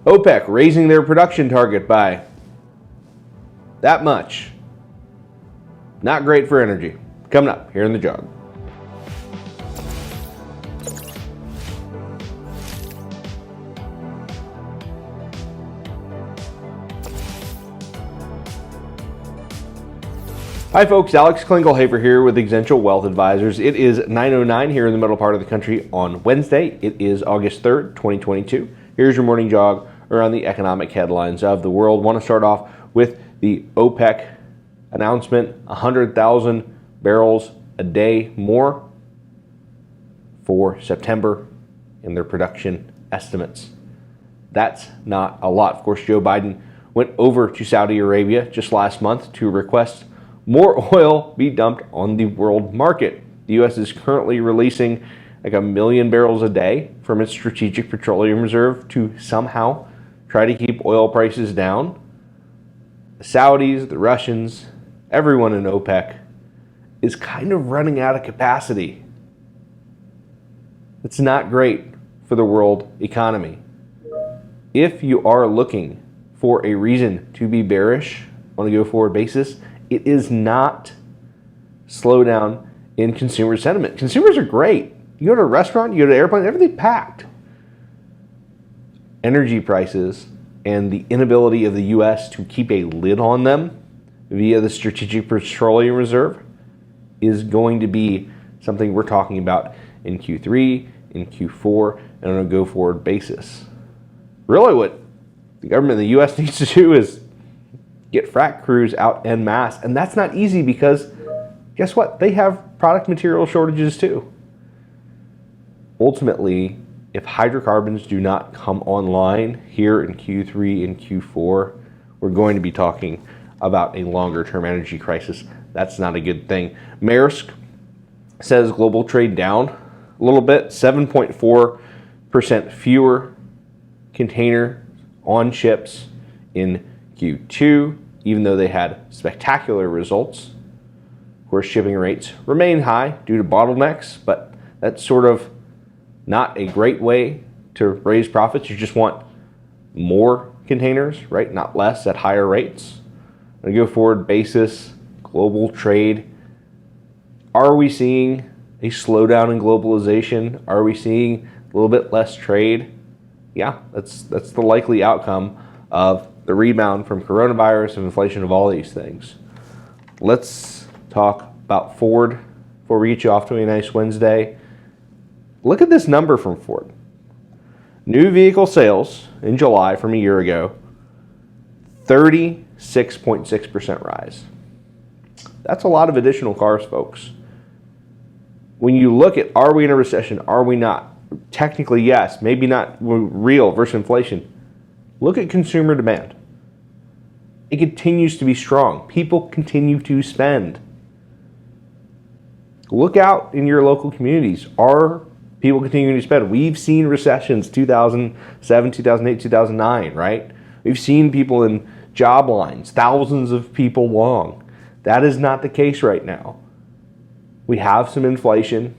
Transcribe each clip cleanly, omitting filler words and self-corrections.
OPEC raising their production target by that much. Not great for energy. Coming up here in the Jog. Hi folks, Alex Klingelhoeffer here with Exencial Wealth Advisors. It is 9:09 here in the middle part of the country on Wednesday. It is August 3rd, 2022. Here's your morning jog around the economic headlines of the world. Want to start off with the OPEC announcement, 100,000 barrels a day more for September in their production estimates. That's not a lot. Of course, Joe Biden went over to Saudi Arabia just last month to request more oil be dumped on the world market. The U.S. is currently releasing like 1 million barrels a day from its strategic petroleum reserve to somehow try to keep oil prices down. The Saudis, the Russians, everyone in OPEC is kind of running out of capacity. It's not great for the world economy. If you are looking for a reason to be bearish on a go-forward basis, it is not slowdown in consumer sentiment. Consumers are great. You go to a restaurant, you go to an airplane, everything's packed. Energy prices and the inability of the U.S. to keep a lid on them via the Strategic Petroleum Reserve is going to be something we're talking about in Q3, in Q4, and on a go-forward basis. Really what the government of the U.S. needs to do is get frac crews out en masse. And that's not easy because guess what? They have product material shortages too. Ultimately, if hydrocarbons do not come online here in Q3 and Q4, we're going to be talking about a longer term energy crisis. That's not a good thing. Maersk says global trade down a little bit, 7.4% fewer container on ships in Q2, even though they had spectacular results. Of course, shipping rates remain high due to bottlenecks, but that's sort of not a great way to raise profits. You just want more containers, right? Not less at higher rates. On a go-forward basis, global trade, are we seeing a slowdown in globalization? Are we seeing a little bit less trade? Yeah, that's the likely outcome of the rebound from coronavirus and inflation of all these things. Let's talk about Ford before we get you off to a nice Wednesday. Look at this number from Ford. New vehicle sales in July from a year ago, 36.6% rise. That's a lot of additional cars, folks. When you look at, are we in a recession? Are we not? Technically, yes. Maybe not real versus inflation. Look at consumer demand. It continues to be strong. People continue to spend. Look out in your local communities. Are people continuing to spend? We've seen recessions, 2007, 2008, 2009, right? We've seen people in job lines, thousands of people long. That is not the case right now. We have some inflation.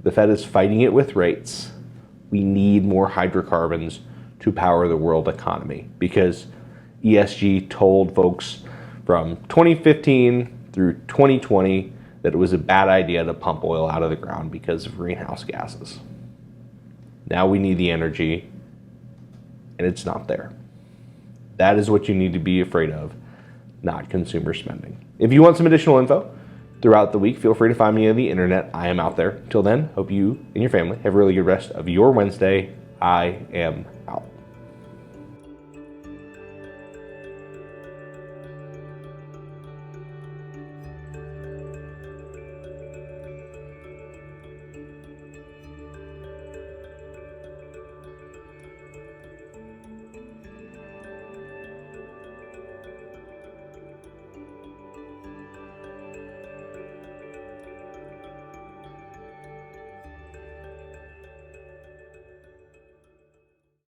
The Fed is fighting it with rates. We need more hydrocarbons to power the world economy because ESG told folks from 2015 through 2020 that it was a bad idea to pump oil out of the ground because of greenhouse gases. Now we need the energy, and it's not there. That is what you need to be afraid of, not consumer spending. If you want some additional info throughout the week, feel free to find me on the internet. I am out there. Till then, hope you and your family have a really good rest of your Wednesday. I am out.